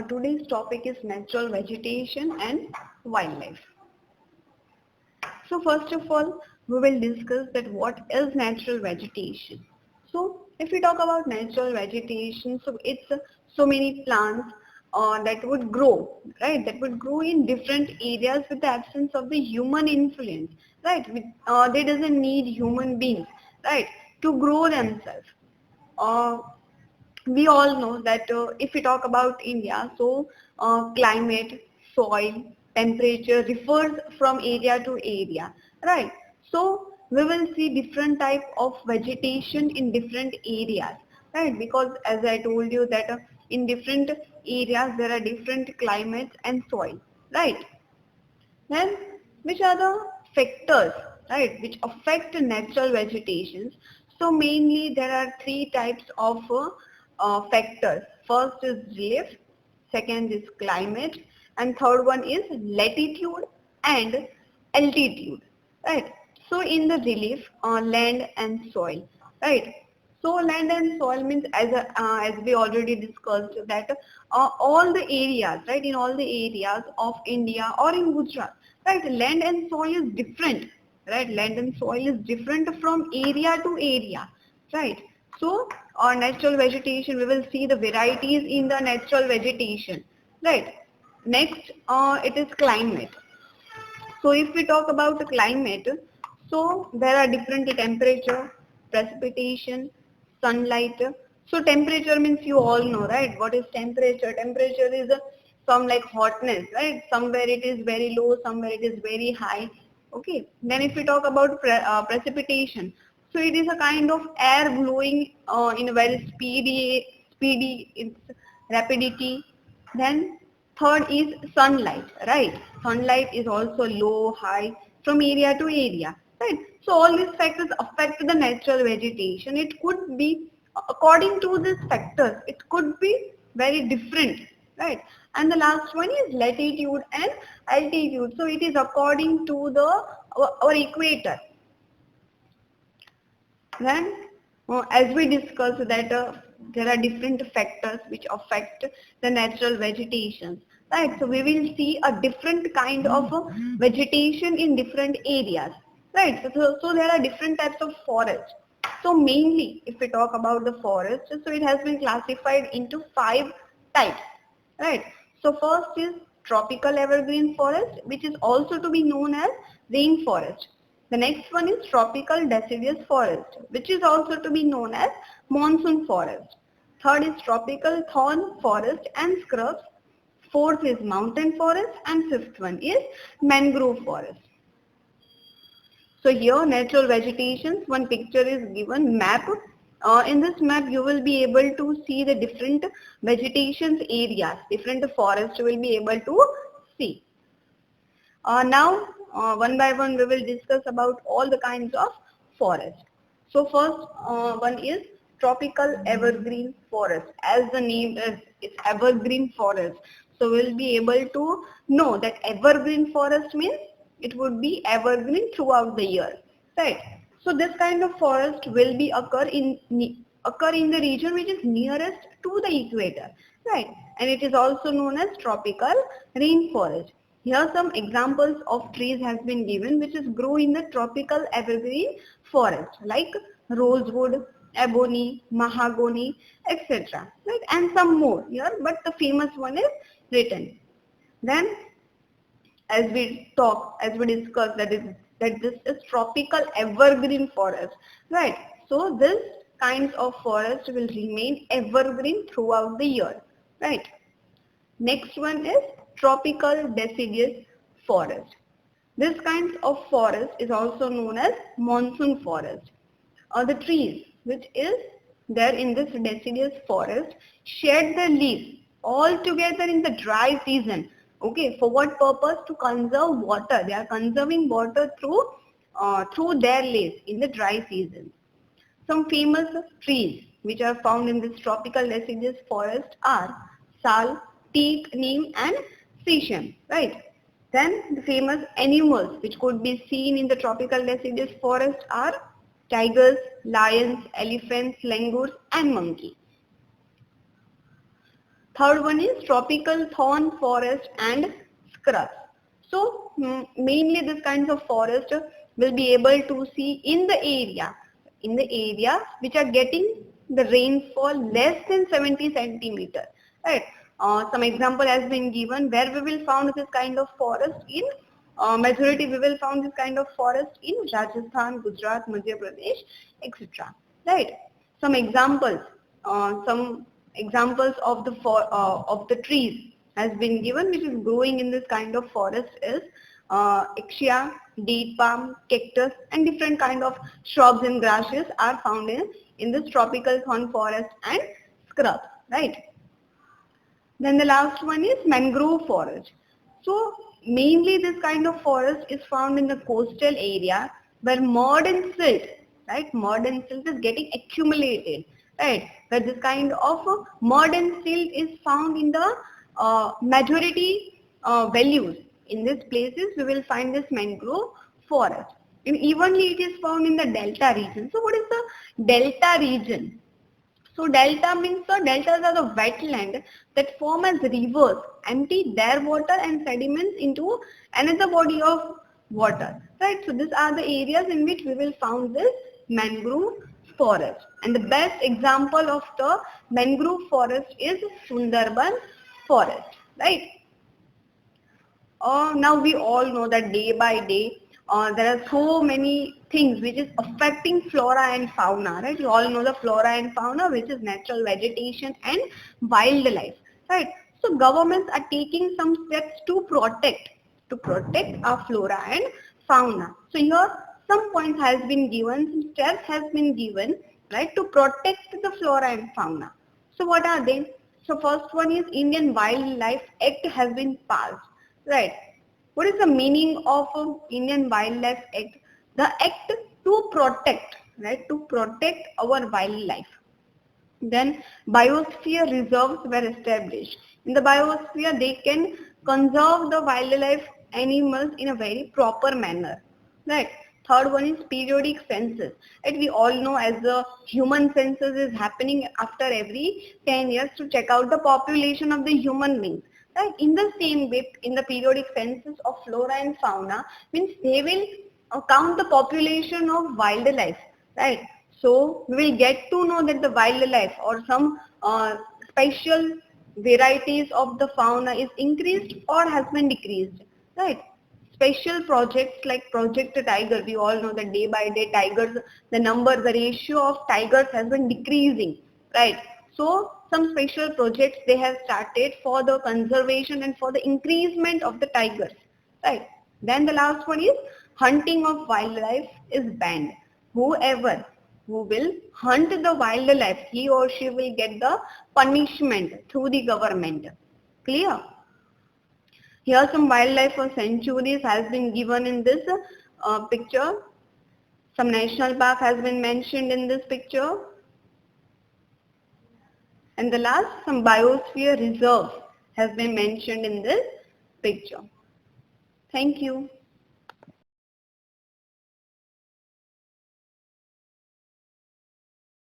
Today's topic is natural vegetation and wildlife. So first of all, we will discuss that what is natural vegetation. So if we talk about natural vegetation, so it's so many plants that would grow, right? That would grow in different areas with the absence of the human influence, right? They doesn't need human beings, right, to grow themselves. Uh, we all know that if we talk about India, so climate, soil, temperature differs from area to area, right? So we will see different type of vegetation in different areas, right? Because as I told you that in different areas there are different climates and soil, right? Then, which are the factors, right, which affect natural vegetations? So mainly there are three types of factors. First is relief, second is climate, and third one is latitude and altitude, right? So in the relief, land and soil, right? So land and soil means as we already discussed that all the areas, right, in all the areas of India or in Gujarat, right, land and soil is different, right, land and soil is different from area to area, right. So natural vegetation, we will see the varieties in the natural vegetation, right. Next, it is climate. So if we talk about the climate, so there are different temperature, precipitation, sunlight. So temperature means you all know, right? What is temperature? Temperature is some like hotness, right? Somewhere it is very low, somewhere it is very high. Okay. Then if we talk about precipitation, so it is a kind of air blowing in a very speedy its rapidity. Then third is sunlight, right? Sunlight is also low, high from area to area, right? So all these factors affect the natural vegetation. It could be according to these factors, it could be very different, right? And the last one is latitude and altitude. So it is according to the our equator. Then, as we discussed that there are different factors which affect the natural vegetation, right? So we will see a different kind of vegetation in different areas, right? So there are different types of forest. So mainly, if we talk about the forest, so it has been classified into 5 types, right? So first is tropical evergreen forest, which is also to be known as rainforest. The next one is tropical deciduous forest, which is also to be known as monsoon forest. Third is tropical thorn forest and scrubs. Fourth is mountain forest, and fifth one is mangrove forest. So here natural vegetations, one picture is given map. In this map you will be able to see the different vegetations areas, different forests you will be able to see. Now one by one we will discuss about all the kinds of forest. So first one is tropical evergreen forest. As the name is, it's evergreen forest. So we'll be able to know that evergreen forest means it would be evergreen throughout the year, right? So this kind of forest will be occur in the region which is nearest to the equator, right? And it is also known as tropical rainforest. Here some examples of trees has been given which is grow in the tropical evergreen forest like rosewood, ebony, mahogany, etc. Right? And some more here, but the famous one is written. Then as we discussed that this is tropical evergreen forest, right? So this kinds of forest will remain evergreen throughout the year, right? Next one is tropical deciduous forest. This kind of forest is also known as monsoon forest. The trees which is there in this deciduous forest shed their leaves all together in the dry season. Okay, for what purpose? To conserve water. They are conserving water through their leaves in the dry season. Some famous trees which are found in this tropical deciduous forest are sal, teak, neem and sesame, right? Then the famous animals which could be seen in the tropical deciduous forest are tigers, lions, elephants, langurs and monkey. Third one is tropical thorn forest and scrubs. So mainly this kinds of forest will be able to see in the area which are getting the rainfall less than 70 centimeter. Right. Some example has been given where we will found this kind of forest in majority we will found this kind of forest in Rajasthan, Gujarat, Madhya Pradesh, etc. Right. Some examples of the trees has been given which is growing in this kind of forest is Acacia, date palm, cactus and different kind of shrubs and grasses are found in this tropical thorn forest and scrub. Right. Then the last one is mangrove forest. So mainly this kind of forest is found in the coastal area where mud and silt, right? Mud and silt is getting accumulated, right? Where this kind of mud and silt is found in the majority values. In these places we will find this mangrove forest. And evenly it is found in the delta region. So what is the delta region? So delta means deltas are the wetland that form as rivers, empty their water and sediments into another body of water. Right. So these are the areas in which we will find this mangrove forest. And the best example of the mangrove forest is Sundarban forest. Right. Now we all know that day by day there are so many things which is affecting flora and fauna, right? You all know the flora and fauna which is natural vegetation and wildlife, right? So governments are taking some steps to protect our flora and fauna. So here some points has been given, some steps has been given, right, to protect the flora and fauna. So what are they? So first one is Indian Wildlife Act has been passed. Right. What is the meaning of Indian Wildlife Act? The act to protect, right? To protect our wildlife. Then biosphere reserves were established. In the biosphere, they can conserve the wildlife animals in a very proper manner. Right. Third one is periodic census. Right? We all know as the human census is happening after every 10 years to check out the population of the human beings. Right. In the same way, in the periodic census of flora and fauna, means they will count the population of wildlife. Right. So we will get to know that the wildlife or some special varieties of the fauna is increased or has been decreased. Right. Special projects like Project Tiger, we all know that day by day tigers, the ratio of tigers has been decreasing. Right. So some special projects they have started for the conservation and for the increasement of the tigers. Right. Then the last one is hunting of wildlife is banned. Whoever who will hunt the wildlife, he or she will get the punishment through the government. Clear? Here some wildlife sanctuaries has been given in this picture. Some national park has been mentioned in this picture. And the last, some biosphere reserve has been mentioned in this picture. Thank you.